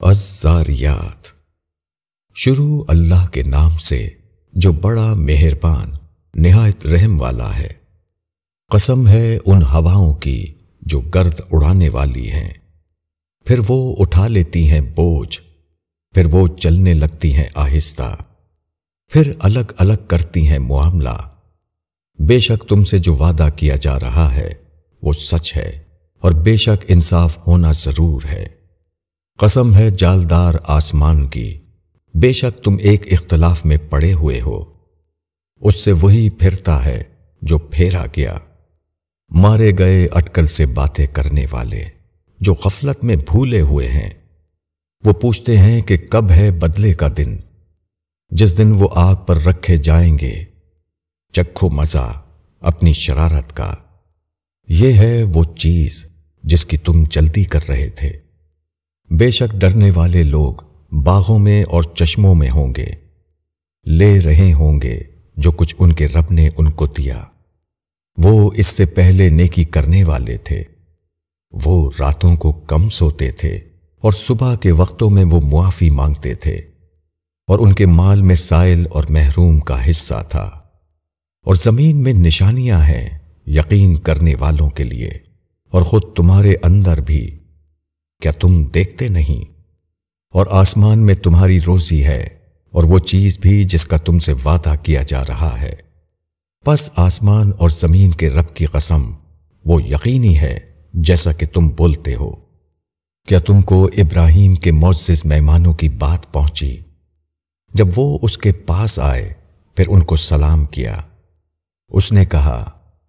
الزاریات۔ شروع اللہ کے نام سے جو بڑا مہربان نہایت رحم والا ہے۔ قسم ہے ان ہواؤں کی جو گرد اڑانے والی ہیں، پھر وہ اٹھا لیتی ہیں بوجھ، پھر وہ چلنے لگتی ہیں آہستہ، پھر الگ الگ کرتی ہیں معاملہ۔ بے شک تم سے جو وعدہ کیا جا رہا ہے وہ سچ ہے، اور بے شک انصاف ہونا ضرور ہے۔ قسم ہے جالدار آسمان کی، بے شک تم ایک اختلاف میں پڑے ہوئے ہو، اس سے وہی پھرتا ہے جو پھیرا گیا۔ مارے گئے اٹکل سے باتیں کرنے والے جو غفلت میں بھولے ہوئے ہیں، وہ پوچھتے ہیں کہ کب ہے بدلے کا دن، جس دن وہ آگ پر رکھے جائیں گے۔ چکھو مزہ اپنی شرارت کا، یہ ہے وہ چیز جس کی تم جلدی کر رہے تھے۔ بے شک ڈرنے والے لوگ باغوں میں اور چشموں میں ہوں گے، لے رہے ہوں گے جو کچھ ان کے رب نے ان کو دیا۔ وہ اس سے پہلے نیکی کرنے والے تھے، وہ راتوں کو کم سوتے تھے اور صبح کے وقتوں میں وہ معافی مانگتے تھے، اور ان کے مال میں سائل اور محروم کا حصہ تھا۔ اور زمین میں نشانیاں ہیں یقین کرنے والوں کے لیے، اور خود تمہارے اندر بھی، کیا تم دیکھتے نہیں؟ اور آسمان میں تمہاری روزی ہے، اور وہ چیز بھی جس کا تم سے وعدہ کیا جا رہا ہے۔ پس آسمان اور زمین کے رب کی قسم، وہ یقینی ہے جیسا کہ تم بولتے ہو۔ کیا تم کو ابراہیم کے معزز مہمانوں کی بات پہنچی جب وہ اس کے پاس آئے، پھر ان کو سلام کیا؟ اس نے کہا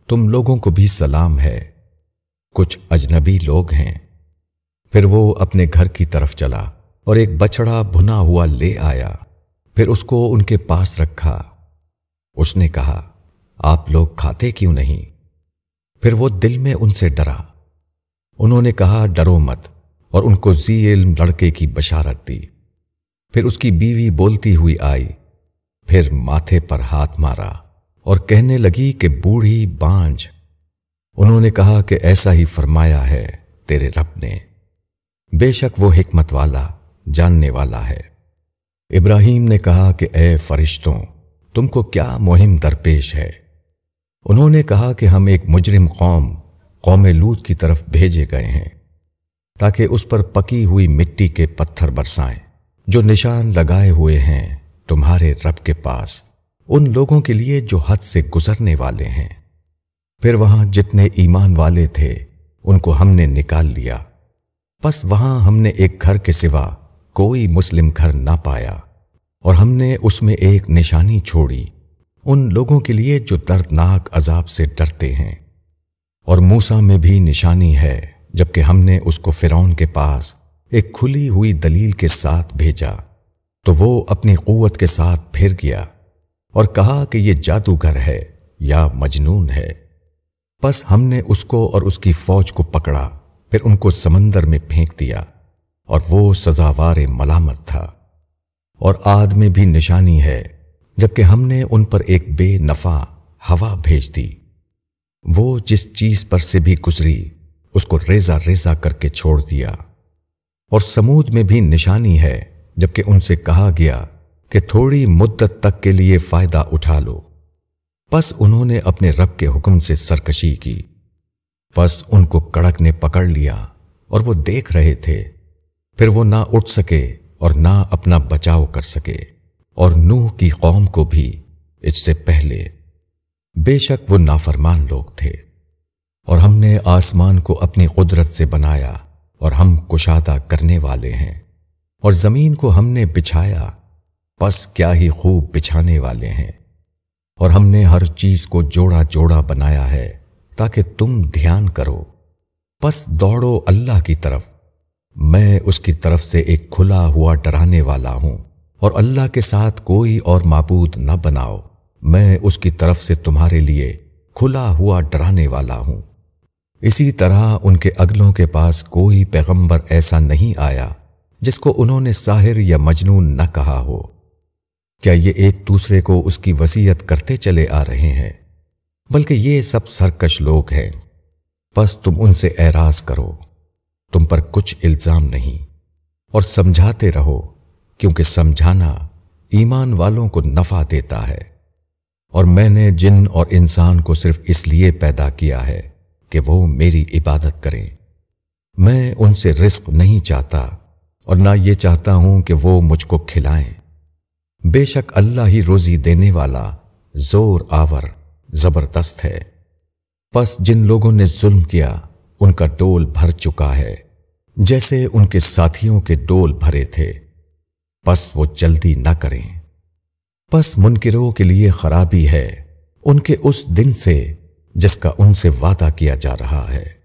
تم لوگوں کو بھی سلام ہے، کچھ اجنبی لوگ ہیں۔ پھر وہ اپنے گھر کی طرف چلا اور ایک بچڑا بھنا ہوا لے آیا، پھر اس کو ان کے پاس رکھا۔ اس نے کہا آپ لوگ کھاتے کیوں نہیں؟ پھر وہ دل میں ان سے ڈرا۔ انہوں نے کہا ڈرو مت، اور ان کو ذی علم لڑکے کی بشارت دی۔ پھر اس کی بیوی بولتی ہوئی آئی، پھر ماتھے پر ہاتھ مارا اور کہنے لگی کہ بوڑھی بانجھ۔ انہوں نے کہا کہ ایسا ہی فرمایا ہے تیرے رب نے، بے شک وہ حکمت والا جاننے والا ہے۔ ابراہیم نے کہا کہ اے فرشتوں، تم کو کیا مہم درپیش ہے؟ انہوں نے کہا کہ ہم ایک مجرم قوم لوط کی طرف بھیجے گئے ہیں، تاکہ اس پر پکی ہوئی مٹی کے پتھر برسائیں جو نشان لگائے ہوئے ہیں تمہارے رب کے پاس، ان لوگوں کے لیے جو حد سے گزرنے والے ہیں۔ پھر وہاں جتنے ایمان والے تھے ان کو ہم نے نکال لیا، پس وہاں ہم نے ایک گھر کے سوا کوئی مسلم گھر نہ پایا، اور ہم نے اس میں ایک نشانی چھوڑی ان لوگوں کے لیے جو دردناک عذاب سے ڈرتے ہیں۔ اور موسیٰ میں بھی نشانی ہے، جبکہ ہم نے اس کو فرعون کے پاس ایک کھلی ہوئی دلیل کے ساتھ بھیجا، تو وہ اپنی قوت کے ساتھ پھر گیا اور کہا کہ یہ جادوگر ہے یا مجنون ہے۔ پس ہم نے اس کو اور اس کی فوج کو پکڑا، پھر ان کو سمندر میں پھینک دیا، اور وہ سزاوار ملامت تھا۔ اور عاد میں بھی نشانی ہے، جبکہ ہم نے ان پر ایک بے نفع ہوا بھیج دی، وہ جس چیز پر سے بھی گزری اس کو ریزہ ریزہ کر کے چھوڑ دیا۔ اور سمود میں بھی نشانی ہے، جبکہ ان سے کہا گیا کہ تھوڑی مدت تک کے لیے فائدہ اٹھا لو، پس انہوں نے اپنے رب کے حکم سے سرکشی کی، پس ان کو کڑک نے پکڑ لیا اور وہ دیکھ رہے تھے، پھر وہ نہ اٹھ سکے اور نہ اپنا بچاؤ کر سکے۔ اور نوح کی قوم کو بھی اس سے پہلے، بے شک وہ نافرمان لوگ تھے۔ اور ہم نے آسمان کو اپنی قدرت سے بنایا، اور ہم کشادہ کرنے والے ہیں، اور زمین کو ہم نے بچھایا، پس کیا ہی خوب بچھانے والے ہیں۔ اور ہم نے ہر چیز کو جوڑا جوڑا بنایا ہے تاکہ تم دھیان کرو، پس دوڑو اللہ کی طرف۔ میں اس کی طرف سے ایک کھلا ہوا ڈرانے والا ہوں، اور اللہ کے ساتھ کوئی اور معبود نہ بناؤ، میں اس کی طرف سے تمہارے لیے کھلا ہوا ڈرانے والا ہوں۔ اسی طرح ان کے اگلوں کے پاس کوئی پیغمبر ایسا نہیں آیا جس کو انہوں نے ساحر یا مجنون نہ کہا ہو۔ کیا یہ ایک دوسرے کو اس کی وصیت کرتے چلے آ رہے ہیں؟ بلکہ یہ سب سرکش لوگ ہیں۔ پس تم ان سے اعراض کرو، تم پر کچھ الزام نہیں، اور سمجھاتے رہو، کیونکہ سمجھانا ایمان والوں کو نفع دیتا ہے۔ اور میں نے جن اور انسان کو صرف اس لیے پیدا کیا ہے کہ وہ میری عبادت کریں۔ میں ان سے رزق نہیں چاہتا اور نہ یہ چاہتا ہوں کہ وہ مجھ کو کھلائیں۔ بے شک اللہ ہی روزی دینے والا، زور آور، زبردست ہے۔ پس جن لوگوں نے ظلم کیا ان کا ڈول بھر چکا ہے، جیسے ان کے ساتھیوں کے ڈول بھرے تھے، پس وہ جلدی نہ کریں۔ پس منکروں کے لیے خرابی ہے ان کے اس دن سے جس کا ان سے وعدہ کیا جا رہا ہے۔